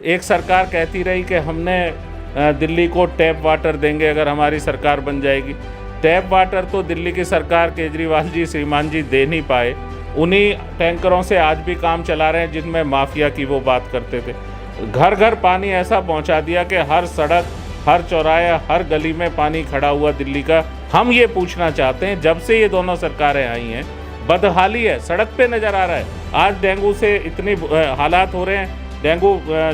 एक सरकार कहती रही कि हमने दिल्ली को टैप वाटर देंगे अगर हमारी सरकार बन जाएगी। टैप वाटर तो दिल्ली की सरकार केजरीवाल जी, श्रीमान जी दे नहीं पाए। उन्हीं टैंकरों से आज भी काम चला रहे हैं जिनमें माफिया की वो बात करते थे। घर घर पानी ऐसा पहुंचा दिया कि हर सड़क, हर चौराहे, हर गली में पानी खड़ा हुआ दिल्ली का। हम ये पूछना चाहते हैं, जब से ये दोनों सरकारें आई हैं बदहाली है, सड़क पे नज़र आ रहा है। आज डेंगू से इतनी हालात हो रहे हैं, डेंगू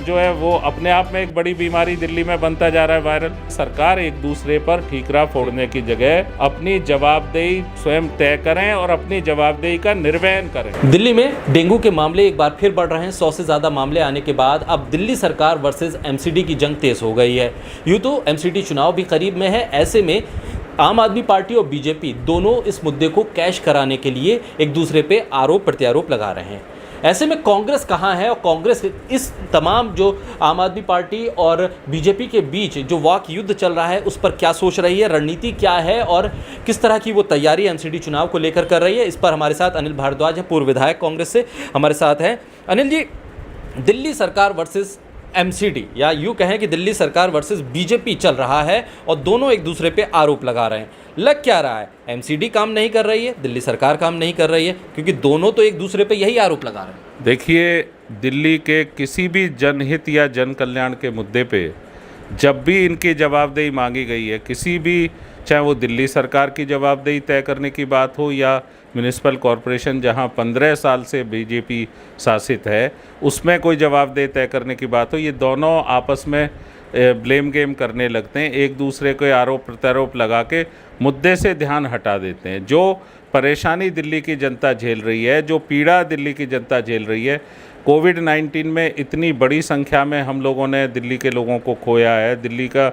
जो है वो अपने आप में एक बड़ी बीमारी दिल्ली में बनता जा रहा है, वायरल। सरकार एक दूसरे पर ठीकरा फोड़ने की जगह अपनी जवाबदेही स्वयं तय करें और अपनी जवाबदेही का निर्वहन करें। दिल्ली में डेंगू के मामले एक बार फिर बढ़ रहे हैं। 100 से ज़्यादा मामले आने के बाद अब दिल्ली सरकार वर्सेस एमसीडी की जंग तेज हो गई है। यूँ तो एमसीडी चुनाव भी करीब में है, ऐसे में आम आदमी पार्टी और बीजेपी दोनों इस मुद्दे को कैश कराने के लिए एक दूसरे पे आरोप प्रत्यारोप लगा रहे हैं। ऐसे में कांग्रेस कहाँ है और कांग्रेस इस तमाम जो आम आदमी पार्टी और बीजेपी के बीच जो वाक युद्ध चल रहा है उस पर क्या सोच रही है, रणनीति क्या है और किस तरह की वो तैयारी एमसीडी चुनाव को लेकर कर रही है, इस पर हमारे साथ अनिल भारद्वाज हैं, पूर्व विधायक कांग्रेस से हमारे साथ हैं। अनिल जी, दिल्ली सरकार वर्सेस एमसीडी या यूँ कहें कि दिल्ली सरकार वर्सेस बीजेपी चल रहा है और दोनों एक दूसरे पे आरोप लगा रहे हैं। लग क्या रहा है, एमसीडी काम नहीं कर रही है, दिल्ली सरकार काम नहीं कर रही है, क्योंकि दोनों तो एक दूसरे पे यही आरोप लगा रहे हैं। देखिए, दिल्ली के किसी भी जनहित या जन कल्याण के मुद्दे पे जब भी इनकी जवाबदेही मांगी गई है, किसी भी, चाहे वो दिल्ली सरकार की जवाबदेही तय करने की बात हो या म्यूनिसिपल कॉरपोरेशन जहां 15 साल से बीजेपी शासित है उसमें कोई जवाबदेही तय करने की बात हो, ये दोनों आपस में ब्लेम गेम करने लगते हैं, एक दूसरे को आरोप प्रत्यारोप लगा के मुद्दे से ध्यान हटा देते हैं। जो परेशानी दिल्ली की जनता झेल रही है, जो पीड़ा दिल्ली की जनता झेल रही है, कोविड-19 में इतनी बड़ी संख्या में हम लोगों ने दिल्ली के लोगों को खोया है। दिल्ली का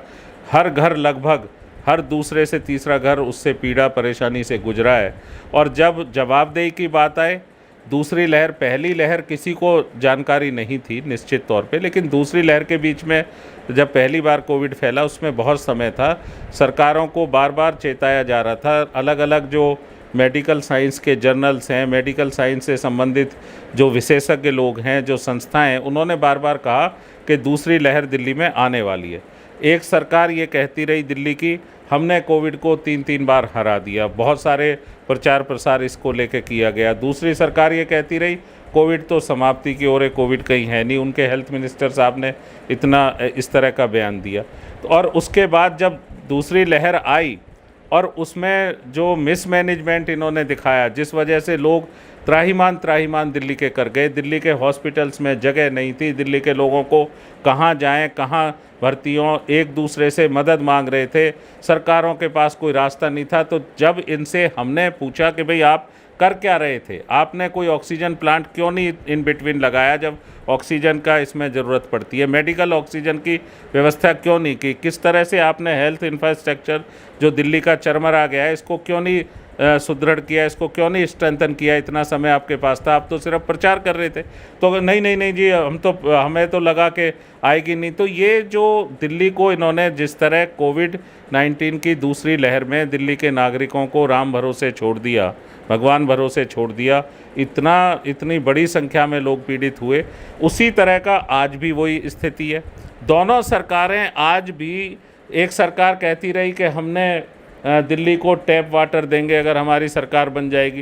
हर घर, लगभग हर दूसरे से तीसरा घर उससे पीड़ा परेशानी से गुजरा है। और जब जवाबदेही की बात आए, दूसरी लहर, पहली लहर किसी को जानकारी नहीं थी निश्चित तौर पे, लेकिन दूसरी लहर के बीच में जब पहली बार कोविड फैला उसमें बहुत समय था, सरकारों को बार बार चेताया जा रहा था। अलग अलग जो मेडिकल साइंस के जर्नल्स हैं, मेडिकल साइंस से संबंधित जो विशेषज्ञ लोग हैं, जो संस्थाएं हैं, उन्होंने बार बार कहा कि दूसरी लहर दिल्ली में आने वाली है। एक सरकार ये कहती रही दिल्ली की, हमने कोविड को 3 बार हरा दिया, बहुत सारे प्रचार प्रसार इसको लेके किया गया। दूसरी सरकार ये कहती रही कोविड तो समाप्ति की ओर है, कोविड कहीं है नहीं। उनके हेल्थ मिनिस्टर साहब ने इस तरह का बयान दिया। और उसके बाद जब दूसरी लहर आई और उसमें जो मिसमैनेजमेंट इन्होंने दिखाया, जिस वजह से लोग त्राहिमाम दिल्ली के कर गए, दिल्ली के हॉस्पिटल्स में जगह नहीं थी, दिल्ली के लोगों को कहाँ जाएं, कहाँ भर्ती हों, एक दूसरे से मदद मांग रहे थे, सरकारों के पास कोई रास्ता नहीं था। तो जब इनसे हमने पूछा कि भाई आप कर क्या रहे थे, आपने कोई ऑक्सीजन प्लांट क्यों नहीं इन बिटवीन लगाया जब ऑक्सीजन का इसमें ज़रूरत पड़ती है, मेडिकल ऑक्सीजन की व्यवस्था क्यों नहीं की, किस तरह से आपने हेल्थ इंफ्रास्ट्रक्चर जो दिल्ली का चरमरा गया है इसको क्यों नहीं सुदृढ़ किया, इसको क्यों नहीं स्ट्रेंथन किया, इतना समय आपके पास था, आप तो सिर्फ प्रचार कर रहे थे। तो नहीं जी, हमें तो लगा कि आएगी नहीं। तो ये जो दिल्ली को इन्होंने जिस तरह कोविड-19 की दूसरी लहर में दिल्ली के नागरिकों को राम भरोसे छोड़ दिया, भगवान भरोसे छोड़ दिया, इतनी बड़ी संख्या में लोग पीड़ित हुए, उसी तरह का आज भी वही स्थिति है। दोनों सरकारें आज भी, एक सरकार कहती रही कि हमने दिल्ली को टैप वाटर देंगे अगर हमारी सरकार बन जाएगी।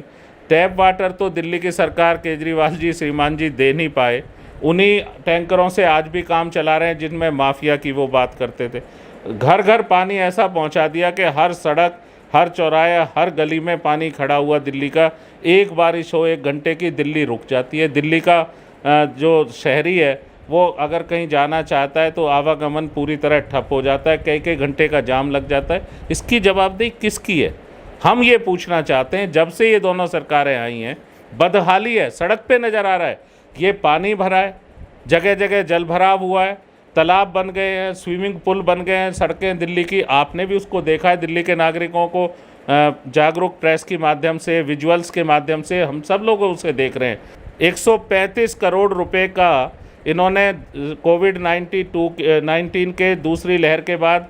टैप वाटर तो दिल्ली की सरकार केजरीवाल जी, श्रीमान जी दे नहीं पाए। उन्हीं टैंकरों से आज भी काम चला रहे हैं जिनमें माफिया की वो बात करते थे। घर घर पानी ऐसा पहुंचा दिया कि हर सड़क, हर चौराहे, हर गली में पानी खड़ा हुआ दिल्ली का। एक बारिश हो 1 घंटे की, दिल्ली रुक जाती है। दिल्ली का जो शहरी है वो अगर कहीं जाना चाहता है तो आवागमन पूरी तरह ठप हो जाता है, कई घंटे का जाम लग जाता है। इसकी जवाबदेही किसकी है, हम ये पूछना चाहते हैं। जब से ये दोनों सरकारें आई हैं बदहाली है, सड़क पे नज़र आ रहा है, ये पानी भरा है, जगह जगह जल भराव हुआ है, तालाब बन गए हैं, स्विमिंग पूल बन गए हैं, सड़कें दिल्ली की, आपने भी उसको देखा है। दिल्ली के नागरिकों को जागरूक प्रेस के माध्यम से, विजुअल्स के माध्यम से हम सब लोग उसे देख रहे हैं। 135 करोड़ रुपए का इन्होंने कोविड-19 के दूसरी लहर के बाद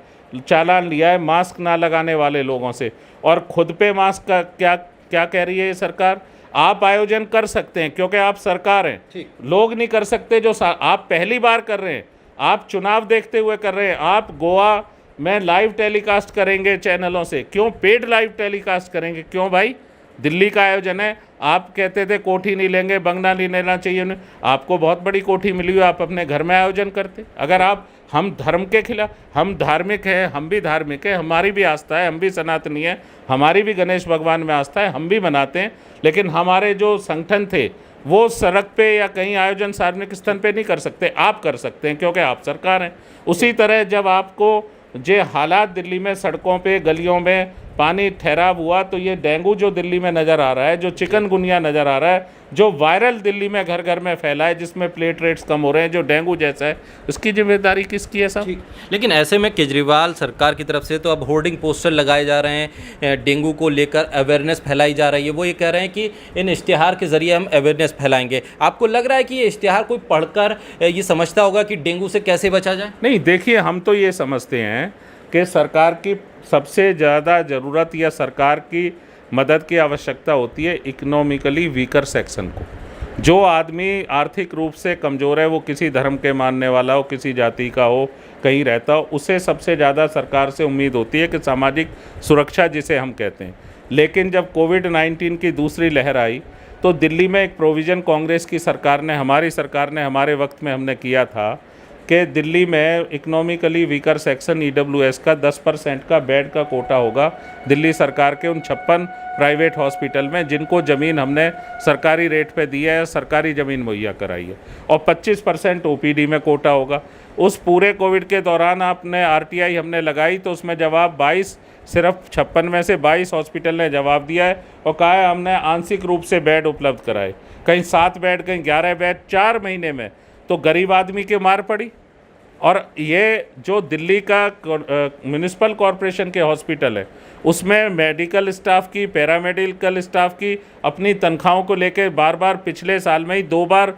चालान लिया है मास्क ना लगाने वाले लोगों से। और खुद पे मास्क का क्या कह रही है ये सरकार, आप आयोजन कर सकते हैं क्योंकि आप सरकार हैं। लोग नहीं कर सकते जो आप पहली बार कर रहे हैं, आप चुनाव देखते हुए कर रहे हैं। आप गोवा में लाइव टेलीकास्ट करेंगे चैनलों से, क्यों पेड लाइव टेलीकास्ट करेंगे? क्यों भाई? दिल्ली का आयोजन है, आप कहते थे कोठी नहीं लेंगे, बंगला नहीं लेना चाहिए उन्हें, आपको बहुत बड़ी कोठी मिली हुई, आप अपने घर में आयोजन करते। अगर आप हम धर्म के खिलाफ, हम धार्मिक हैं, हम भी धार्मिक है, हमारी भी आस्था है, हम भी सनातनी है, हमारी भी गणेश भगवान में आस्था है, हम भी मनाते हैं, लेकिन हमारे जो संगठन थे वो सड़क पे या कहीं आयोजन सार्वजनिक स्थल पे नहीं कर सकते, आप कर सकते हैं क्योंकि आप सरकार हैं। उसी तरह जब आपको जो हालात दिल्ली में सड़कों पे गलियों में पानी ठहराव हुआ, तो ये डेंगू जो दिल्ली में नज़र आ रहा है, जो चिकनगुनिया नज़र आ रहा है, जो वायरल दिल्ली में घर घर में फैला है, जिसमें प्लेटलेट्स कम हो रहे हैं, जो डेंगू जैसा है, उसकी जिम्मेदारी किसकी है साहब? लेकिन ऐसे में केजरीवाल सरकार की तरफ से तो अब होर्डिंग पोस्टर लगाए जा रहे हैं, डेंगू को लेकर अवेयरनेस फैलाई जा रही है। वो ये कह रहे हैं कि इन इश्तिहार के ज़रिए हम अवेयरनेस फैलाएंगे। आपको लग रहा है कि ये इश्तिहार कोई पढ़कर ये समझता होगा कि डेंगू से कैसे बचा जाए? नहीं, देखिए, हम तो ये समझते हैं कि सरकार की सबसे ज़्यादा ज़रूरत या सरकार की मदद की आवश्यकता होती है इकोनॉमिकली वीकर सेक्शन को। जो आदमी आर्थिक रूप से कमज़ोर है, वो किसी धर्म के मानने वाला हो, किसी जाति का हो, कहीं रहता हो, उसे सबसे ज़्यादा सरकार से उम्मीद होती है कि सामाजिक सुरक्षा जिसे हम कहते हैं। लेकिन जब कोविड-19 की दूसरी लहर आई तो दिल्ली में एक प्रोविज़न कांग्रेस की सरकार ने, हमारी सरकार ने, हमारे वक्त में हमने किया था कि दिल्ली में इकोनॉमिकली वीकर सेक्शन EWS का 10% का बेड का कोटा होगा दिल्ली सरकार के उन 56 प्राइवेट हॉस्पिटल में जिनको ज़मीन हमने सरकारी रेट पे दी है, सरकारी ज़मीन मुहैया कराई है, और 25% OPD में कोटा होगा। उस पूरे कोविड के दौरान आपने RTI हमने लगाई तो उसमें जवाब 22, सिर्फ 56 में से 22 हॉस्पिटल ने जवाब दिया है और कहा है हमने आंशिक रूप से बेड उपलब्ध कराए, कहीं 7 बेड, कहीं 11 बेड 4 महीने में। तो गरीब आदमी के मार पड़ी। और ये जो दिल्ली का म्यूनिसिपल कॉरपोरेशन के हॉस्पिटल है, उसमें मेडिकल स्टाफ की, पैरामेडिकल स्टाफ की अपनी तनख्वाहों को लेकर बार बार पिछले साल में ही 2 बार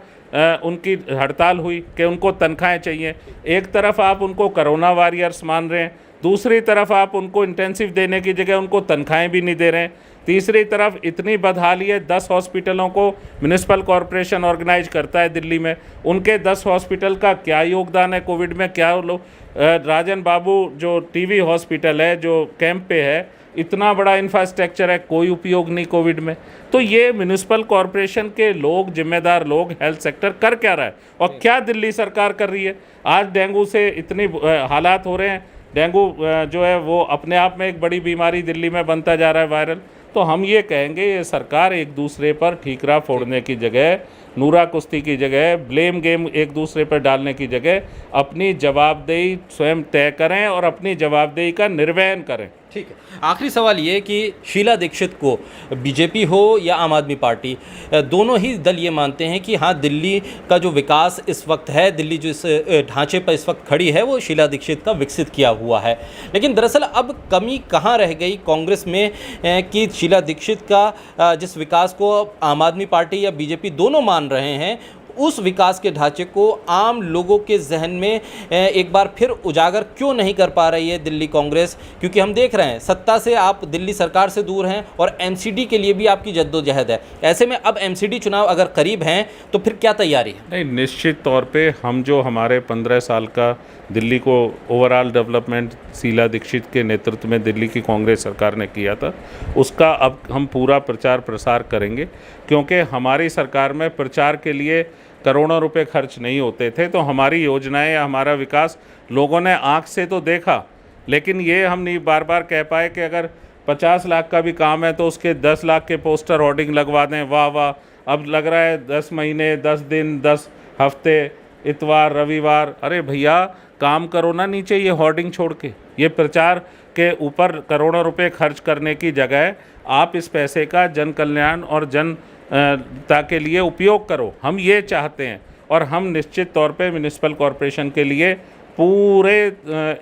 उनकी हड़ताल हुई कि उनको तनख्वाहें चाहिए। एक तरफ आप उनको कोरोना वॉरियर्स मान रहे हैं, दूसरी तरफ आप उनको इंटेंसिव देने की जगह उनको तनख्वाहें भी नहीं दे रहे हैं। तीसरी तरफ इतनी बदहाली है, 10 हॉस्पिटलों को म्यूनिसिपल कॉरपोरेशन ऑर्गेनाइज करता है दिल्ली में, उनके 10 हॉस्पिटल का क्या योगदान है कोविड में? क्या लोग, राजन बाबू जो टीवी हॉस्पिटल है जो कैंप पे है, इतना बड़ा इंफ्रास्ट्रक्चर है, कोई उपयोग नहीं कोविड में। तो ये म्यूनिसिपल कॉरपोरेशन के लोग, जिम्मेदार लोग, हेल्थ सेक्टर कर क्या रहा है और क्या दिल्ली सरकार कर रही है? आज डेंगू से इतनी हालात हो रहे हैं, डेंगू जो है वो अपने आप में एक बड़ी बीमारी दिल्ली में बनता जा रहा है, वायरल। तो हम ये कहेंगे ये सरकार एक दूसरे पर ठीकरा फोड़ने की जगह, नूरा कुश्ती की जगह, ब्लेम गेम एक दूसरे पर डालने की जगह अपनी जवाबदेही स्वयं तय करें और अपनी जवाबदेही का निर्वहन करें। ठीक है, आखिरी सवाल ये कि शीला दीक्षित को बीजेपी हो या आम आदमी पार्टी, दोनों ही दल ये मानते हैं कि हाँ, दिल्ली का जो विकास इस वक्त है, दिल्ली जो इस ढांचे पर इस वक्त खड़ी है, वो शीला दीक्षित का विकसित किया हुआ है। लेकिन दरअसल अब कमी कहाँ रह गई कांग्रेस में कि शीला दीक्षित का जिस विकास को आम आदमी पार्टी या बीजेपी दोनों मान रहे हैं, उस विकास के ढांचे को आम लोगों के जहन में एक बार फिर उजागर क्यों नहीं कर पा रही है दिल्ली कांग्रेस? क्योंकि हम देख रहे हैं सत्ता से आप दिल्ली सरकार से दूर हैं और MCD के लिए भी आपकी जद्दोजहद है। ऐसे में अब MCD चुनाव अगर करीब हैं तो फिर क्या तैयारी है? नहीं, निश्चित तौर पे हम जो हमारे 15 साल का दिल्ली को ओवरऑल डेवलपमेंट शीला दीक्षित के नेतृत्व में दिल्ली की कांग्रेस सरकार ने किया था, उसका अब हम पूरा प्रचार प्रसार करेंगे, क्योंकि हमारी सरकार में प्रचार के लिए करोड़ों रुपए खर्च नहीं होते थे। तो हमारी योजनाएं या हमारा विकास लोगों ने आंख से तो देखा, लेकिन ये हम नहीं बार बार कह पाए कि अगर 50 लाख का भी काम है तो उसके 10 लाख के पोस्टर होर्डिंग लगवा दें, वाह वाह। अब लग रहा है 10 महीने, 10 दिन, 10 हफ्ते, इतवार, रविवार। अरे भैया, काम करो ना नीचे ये होर्डिंग छोड़ के। ये प्रचार के ऊपर करोड़ों रुपए खर्च करने की जगह आप इस पैसे का जन कल्याण और जनता के लिए उपयोग करो। हम ये चाहते हैं और हम निश्चित तौर पे म्यूनिसिपल कॉरपोरेशन के लिए पूरे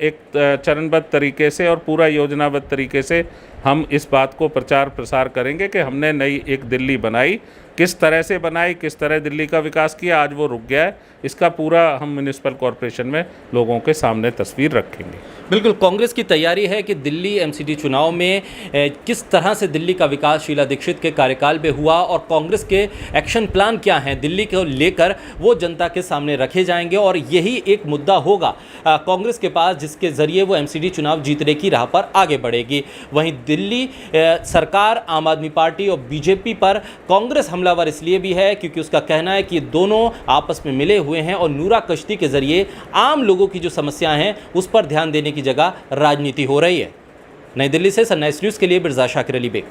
एक चरणबद्ध तरीके से और पूरा योजनाबद्ध तरीके से हम इस बात को प्रचार प्रसार करेंगे कि हमने नई एक दिल्ली बनाई, किस तरह से बनाई, किस तरह दिल्ली का विकास किया, आज वो रुक गया है, इसका पूरा हम म्युनिसिपल कॉरपोरेशन में लोगों के सामने तस्वीर रखेंगे। बिल्कुल, कांग्रेस की तैयारी है कि दिल्ली एमसीडी चुनाव में किस तरह से दिल्ली का विकास शीला दीक्षित के कार्यकाल में हुआ और कांग्रेस के एक्शन प्लान क्या हैं दिल्ली को लेकर, वो जनता के सामने रखे जाएंगे और यही एक मुद्दा होगा कांग्रेस के पास जिसके ज़रिए वो एमसीडी चुनाव जीतने की राह पर आगे बढ़ेगी। वहीं दिल्ली सरकार, आम आदमी पार्टी और बीजेपी पर कांग्रेस हमलावर इसलिए भी है क्योंकि उसका कहना है कि दोनों आपस में मिले हुए हैं और नूरा कश्ती के ज़रिए आम लोगों की जो समस्याएं हैं उस पर ध्यान देने की जगह राजनीति हो रही है। नई दिल्ली से सनराइज न्यूज़ के लिए बिरजा शाकिर अली बेग।